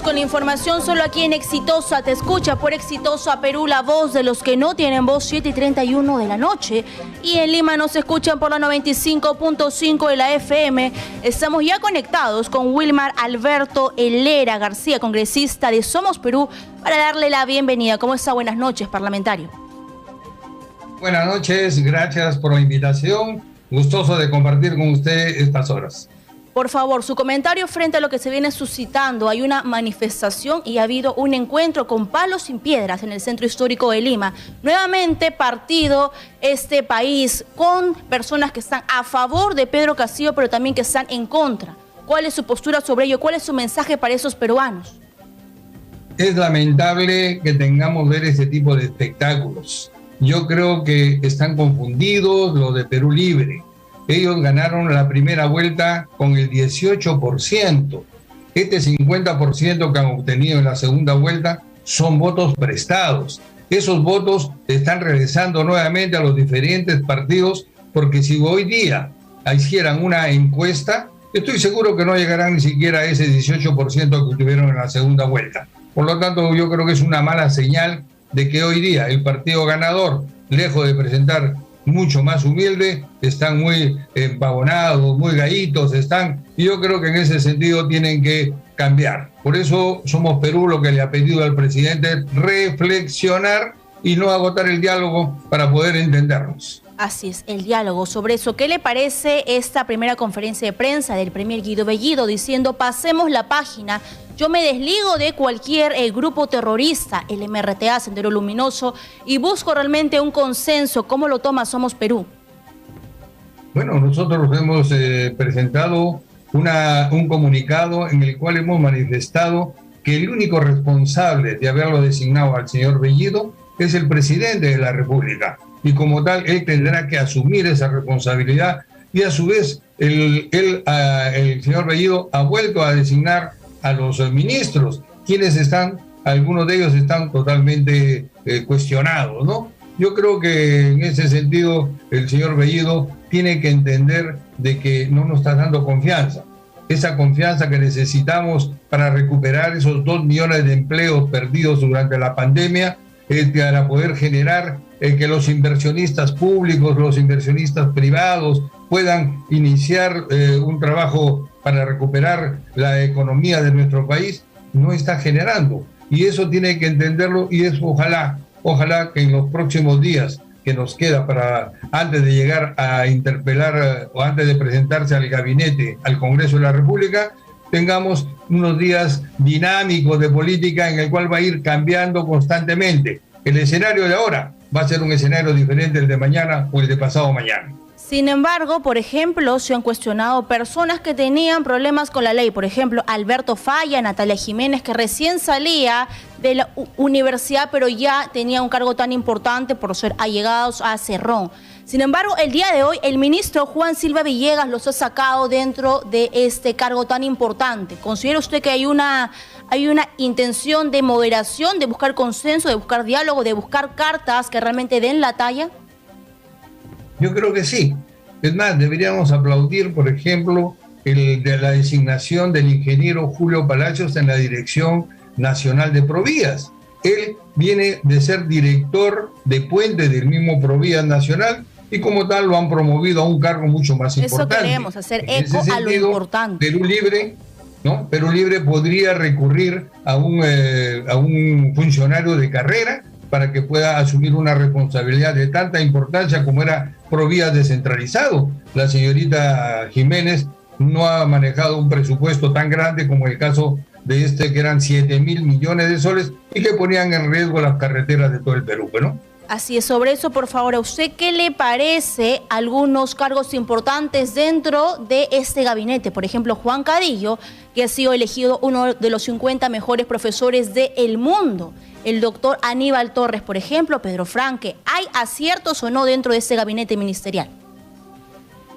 con la información solo aquí en Exitosa. Te escucha por Exitosa Perú, la voz de los que no tienen voz, 7:31 de la noche. Y en Lima nos escuchan por la 95.5 de la FM. Estamos ya conectados con Wilmar Alberto Helera García, congresista de Somos Perú, para darle la bienvenida. ¿Cómo está? Buenas noches, parlamentario. Buenas noches, gracias por la invitación. Gustoso de compartir con usted estas horas. Por favor, su comentario frente a lo que se viene suscitando. Hay una manifestación y ha habido un encuentro con palos y piedras en el centro histórico de Lima. Nuevamente partido este país con personas que están a favor de Pedro Castillo, pero también que están en contra. ¿Cuál es su postura sobre ello? ¿Cuál es su mensaje para esos peruanos? Es lamentable que tengamos ver ese tipo de espectáculos. Yo creo que están confundidos los de Perú Libre. Ellos ganaron la primera vuelta con el 18%. Este 50% que han obtenido en la segunda vuelta son votos prestados. Esos votos están regresando nuevamente a los diferentes partidos, porque si hoy día hicieran una encuesta, estoy seguro que no llegarán ni siquiera a ese 18% que tuvieron en la segunda vuelta. Por lo tanto, yo creo que es una mala señal de que hoy día el partido ganador, lejos de presentar mucho más humilde, están muy empavonados, muy gallitos, y yo creo que en ese sentido tienen que cambiar. Por eso Somos Perú lo que le ha pedido al presidente es reflexionar y no agotar el diálogo para poder entendernos. Así es, el diálogo. Sobre eso, ¿qué le parece esta primera conferencia de prensa del premier Guido Bellido diciendo pasemos la página? Yo me desligo de cualquier grupo terrorista, el MRTA, Sendero Luminoso, y busco realmente un consenso. ¿Cómo lo toma Somos Perú? Bueno, nosotros hemos presentado un comunicado en el cual hemos manifestado que el único responsable de haberlo designado al señor Bellido es el presidente de la República. Y como tal, él tendrá que asumir esa responsabilidad. Y a su vez, el señor Bellido ha vuelto a designar a los ministros, quienes algunos de ellos están totalmente cuestionados, ¿no? Yo creo que en ese sentido el señor Bellido tiene que entender de que no nos está dando confianza. Esa confianza que necesitamos para recuperar esos 2 millones de empleos perdidos durante la pandemia, para poder generar que los inversionistas públicos, los inversionistas privados puedan iniciar un trabajo para recuperar la economía de nuestro país, no está generando. Y eso tiene que entenderlo, y es ojalá que en los próximos días que nos queda antes de llegar a interpelar o antes de presentarse al gabinete, al Congreso de la República, tengamos unos días dinámicos de política en el cual va a ir cambiando constantemente. El escenario de ahora va a ser un escenario diferente el de mañana o el de pasado mañana. Sin embargo, por ejemplo, se han cuestionado personas que tenían problemas con la ley. Por ejemplo, Alberto Falla, Natalia Jiménez, que recién salía de la universidad, pero ya tenía un cargo tan importante por ser allegados a Cerrón. Sin embargo, el día de hoy, el ministro Juan Silva Villegas los ha sacado dentro de este cargo tan importante. ¿Considera usted que hay una intención de moderación, de buscar consenso, de buscar diálogo, de buscar cartas que realmente den la talla? Yo creo que sí. Es más, deberíamos aplaudir, por ejemplo, de la designación del ingeniero Julio Palacios en la Dirección Nacional de Provías. Él viene de ser director de puente del mismo Provías Nacional y como tal lo han promovido a un cargo mucho más importante. Eso queremos, hacer eco a lo importante. Perú Libre, ¿no? Perú Libre podría recurrir a un funcionario de carrera para que pueda asumir una responsabilidad de tanta importancia como era Provías descentralizado. La señorita Jiménez no ha manejado un presupuesto tan grande como el caso de que eran 7.000 millones de soles y que ponían en riesgo las carreteras de todo el Perú, ¿no? Así es. Sobre eso, por favor, ¿a usted qué le parece algunos cargos importantes dentro de este gabinete? Por ejemplo, Juan Cadillo, que ha sido elegido uno de los 50 mejores profesores del mundo. El doctor Aníbal Torres, por ejemplo, Pedro Franque. ¿Hay aciertos o no dentro de este gabinete ministerial?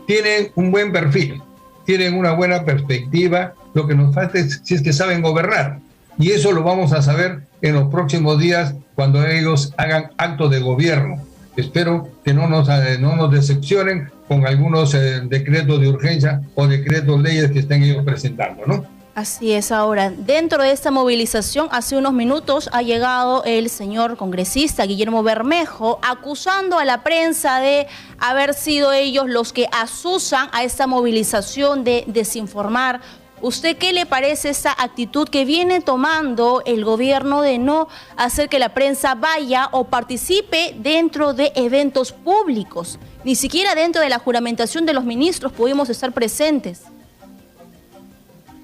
Tienen un buen perfil, tienen una buena perspectiva. Lo que nos falta es si es que saben gobernar. Y eso lo vamos a saber en los próximos días cuando ellos hagan acto de gobierno. Espero que no nos decepcionen con algunos decretos de urgencia o decretos leyes que estén ellos presentando, ¿no? Así es. Ahora, dentro de esta movilización, hace unos minutos ha llegado el señor congresista Guillermo Bermejo acusando a la prensa de haber sido ellos los que asusan a esta movilización de desinformar. ¿Usted qué le parece esa actitud que viene tomando el gobierno de no hacer que la prensa vaya o participe dentro de eventos públicos? Ni siquiera dentro de la juramentación de los ministros pudimos estar presentes.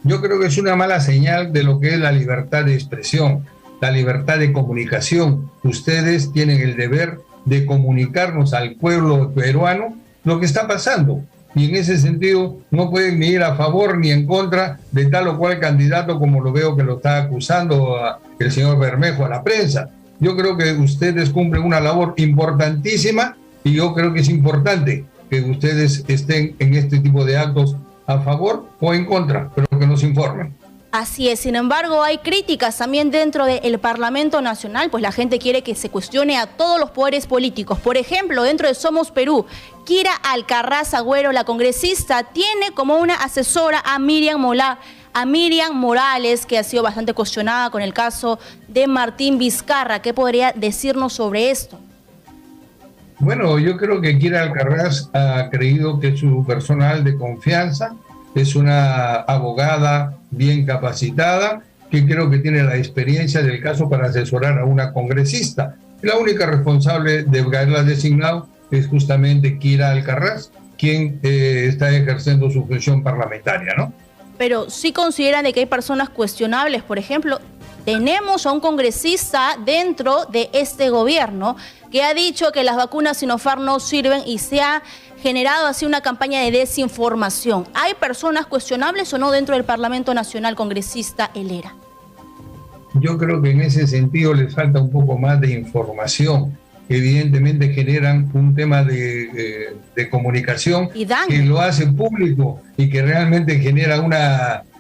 Yo creo que es una mala señal de lo que es la libertad de expresión, la libertad de comunicación. Ustedes tienen el deber de comunicarnos al pueblo peruano lo que está pasando. Y en ese sentido no pueden ni ir a favor ni en contra de tal o cual candidato, como lo veo que lo está acusando el señor Bermejo a la prensa. Yo creo que ustedes cumplen una labor importantísima y yo creo que es importante que ustedes estén en este tipo de actos a favor o en contra, pero que nos informen. Así es. Sin embargo, hay críticas también dentro del Parlamento Nacional, pues la gente quiere que se cuestione a todos los poderes políticos. Por ejemplo, dentro de Somos Perú, Kira Alcaraz Agüero, la congresista, tiene como una asesora a Miriam Morales, que ha sido bastante cuestionada con el caso de Martín Vizcarra. ¿Qué podría decirnos sobre esto? Bueno, yo creo que Kira Alcaraz ha creído que su personal de confianza es una abogada bien capacitada, que creo que tiene la experiencia del caso para asesorar a una congresista. La única responsable de haberla designado es justamente Kira Alcaraz, quien está ejerciendo su función parlamentaria, ¿no? Pero sí consideran de que hay personas cuestionables. Por ejemplo, tenemos a un congresista dentro de este gobierno que ha dicho que las vacunas Sinopharm no sirven y se ha generado así una campaña de desinformación. ¿Hay personas cuestionables o no dentro del Parlamento Nacional, congresista Helera? Yo creo que en ese sentido les falta un poco más de información. Evidentemente generan un tema de comunicación que lo hace público y que realmente genera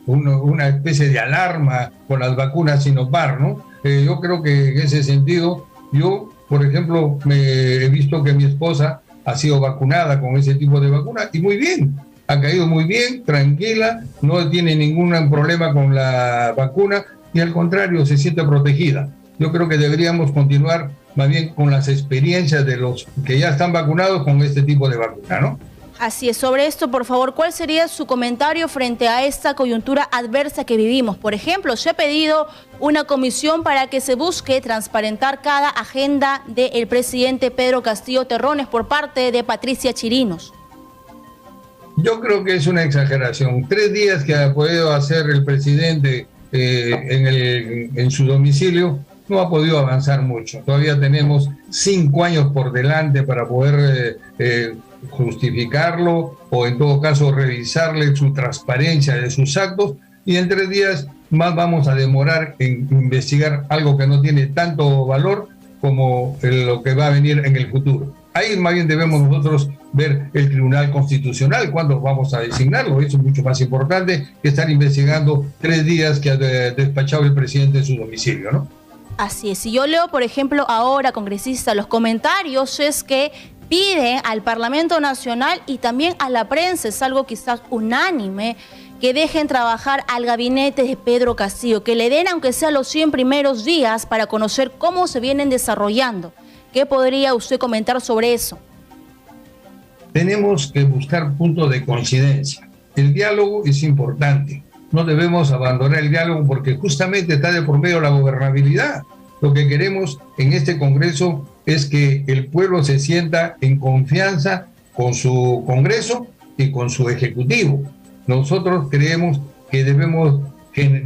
una especie de alarma con las vacunas Sinopharm, ¿no? Yo creo que en ese sentido, yo, por ejemplo, he visto que mi esposa ha sido vacunada con ese tipo de vacuna y muy bien, ha caído muy bien, tranquila, no tiene ningún problema con la vacuna y al contrario se siente protegida. Yo creo que deberíamos continuar más bien con las experiencias de los que ya están vacunados con este tipo de vacuna, ¿no? Así es. Sobre esto, por favor, ¿cuál sería su comentario frente a esta coyuntura adversa que vivimos? Por ejemplo, se ha pedido una comisión para que se busque transparentar cada agenda del presidente Pedro Castillo Terrones por parte de Patricia Chirinos. Yo creo que es una exageración. 3 días que ha podido hacer el presidente en su domicilio, no ha podido avanzar mucho. Todavía tenemos 5 años por delante para poder justificarlo o en todo caso revisarle su transparencia de sus actos, y en 3 días más vamos a demorar en investigar algo que no tiene tanto valor como lo que va a venir en el futuro. Ahí más bien debemos nosotros ver el Tribunal Constitucional, cuándo vamos a designarlo. Eso es mucho más importante que estar investigando 3 días que ha despachado el presidente en su domicilio, ¿no? Así es. Si yo leo, por ejemplo, ahora, congresista, los comentarios es que pide al Parlamento Nacional y también a la prensa, es algo quizás unánime, que dejen trabajar al gabinete de Pedro Castillo, que le den aunque sea los 100 primeros días para conocer cómo se vienen desarrollando. ¿Qué podría usted comentar sobre eso? Tenemos que buscar puntos de coincidencia. El diálogo es importante. No debemos abandonar el diálogo porque justamente está de por medio la gobernabilidad. Lo que queremos en este Congreso es que el pueblo se sienta en confianza con su Congreso y con su Ejecutivo. Nosotros creemos que debemos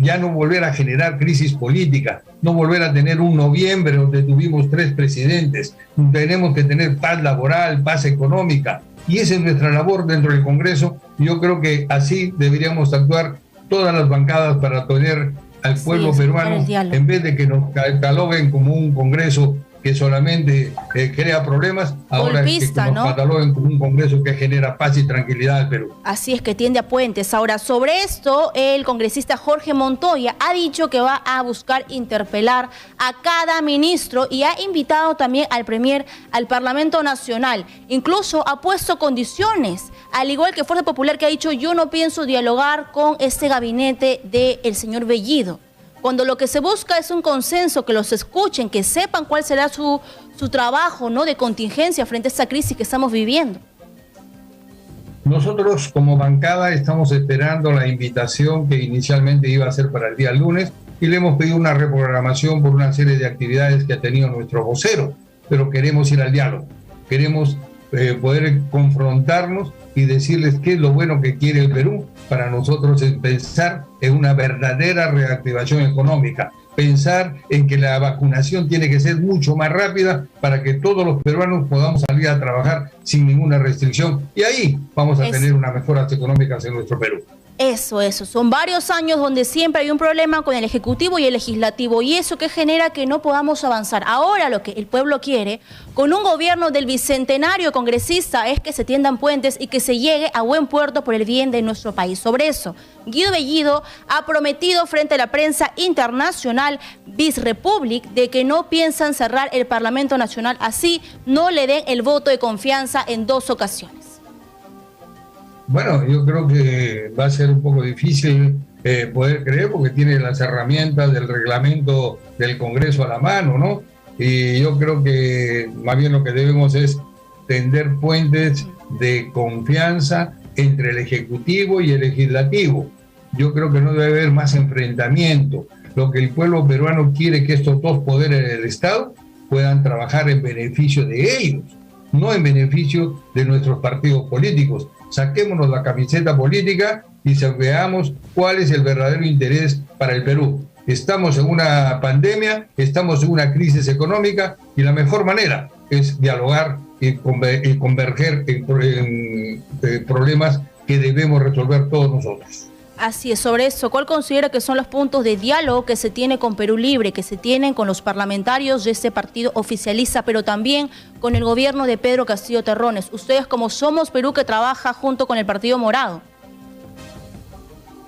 ya no volver a generar crisis política, no volver a tener un noviembre donde tuvimos 3 presidentes. Tenemos que tener paz laboral, paz económica, y esa es nuestra labor dentro del Congreso. Yo creo que así deberíamos actuar todas las bancadas para tener al pueblo peruano, en vez de que nos cataloguen como un Congreso que solamente crea problemas, ahora golpista, que nos cataloguen como un Congreso que genera paz y tranquilidad al Perú. Así es, que tiende a puentes. Ahora, sobre esto, el congresista Jorge Montoya ha dicho que va a buscar interpelar a cada ministro y ha invitado también al Premier al Parlamento Nacional. Incluso ha puesto condiciones, al igual que Fuerza Popular, que ha dicho: yo no pienso dialogar con este gabinete del señor Bellido. Cuando lo que se busca es un consenso, que los escuchen, que sepan cuál será su trabajo, ¿no?, de contingencia frente a esta crisis que estamos viviendo. Nosotros como bancada estamos esperando la invitación que inicialmente iba a ser para el día lunes y le hemos pedido una reprogramación por una serie de actividades que ha tenido nuestro vocero, pero queremos ir al diálogo, queremos poder confrontarnos y decirles qué es lo bueno que quiere el Perú. Para nosotros es pensar en una verdadera reactivación económica, pensar en que la vacunación tiene que ser mucho más rápida para que todos los peruanos podamos salir a trabajar sin ninguna restricción, y ahí vamos a tener unas mejoras económicas en nuestro Perú. Eso. Son varios años donde siempre hay un problema con el Ejecutivo y el Legislativo, y eso que genera que no podamos avanzar. Ahora lo que el pueblo quiere, con un gobierno del bicentenario congresista, es que se tiendan puentes y que se llegue a buen puerto por el bien de nuestro país. Sobre eso, Guido Bellido ha prometido frente a la prensa internacional Vis Republic de que no piensan cerrar el Parlamento Nacional, así no le den el voto de confianza en 2 ocasiones. Bueno, yo creo que va a ser un poco difícil poder creer, porque tiene las herramientas del reglamento del Congreso a la mano, ¿no? Y yo creo que más bien lo que debemos es tender puentes de confianza entre el Ejecutivo y el Legislativo. Yo creo que no debe haber más enfrentamiento. Lo que el pueblo peruano quiere es que estos 2 poderes del Estado puedan trabajar en beneficio de ellos, no en beneficio de nuestros partidos políticos. Saquémonos la camiseta política y veamos cuál es el verdadero interés para el Perú. Estamos en una pandemia, estamos en una crisis económica, y la mejor manera es dialogar y converger en problemas que debemos resolver todos nosotros. Así es. Sobre eso, ¿cuál considera que son los puntos de diálogo que se tiene con Perú Libre, que se tienen con los parlamentarios de este partido oficialista, pero también con el gobierno de Pedro Castillo Terrones? Ustedes, como Somos Perú, que trabaja junto con el Partido Morado.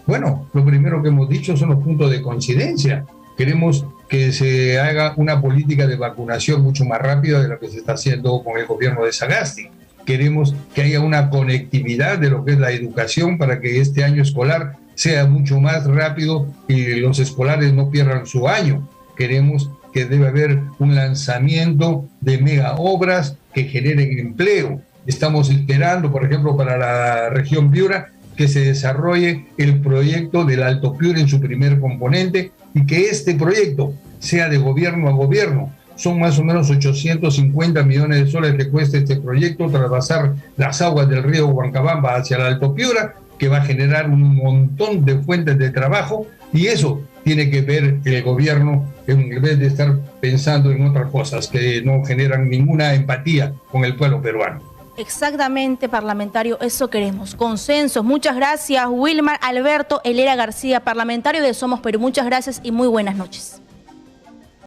Bueno, lo primero que hemos dicho son los puntos de coincidencia. Queremos que se haga una política de vacunación mucho más rápida de lo que se está haciendo con el gobierno de Sagasti. Queremos que haya una conectividad de lo que es la educación para que este año escolar sea mucho más rápido y los escolares no pierdan su año. Queremos que debe haber un lanzamiento de mega obras que generen empleo. Estamos esperando, por ejemplo, para la región Piura, que se desarrolle el proyecto del Alto Piura en su primer componente, y que este proyecto sea de gobierno a gobierno. Son más o menos 850 millones de soles que cuesta este proyecto, trasvasar las aguas del río Huancabamba hacia el Alto Piura, que va a generar un montón de fuentes de trabajo, y eso tiene que ver el gobierno en vez de estar pensando en otras cosas que no generan ninguna empatía con el pueblo peruano. Exactamente, parlamentario, eso queremos, consensos. Muchas gracias, Wilmar Alberto Helera García, parlamentario de Somos Perú. Muchas gracias y muy buenas noches.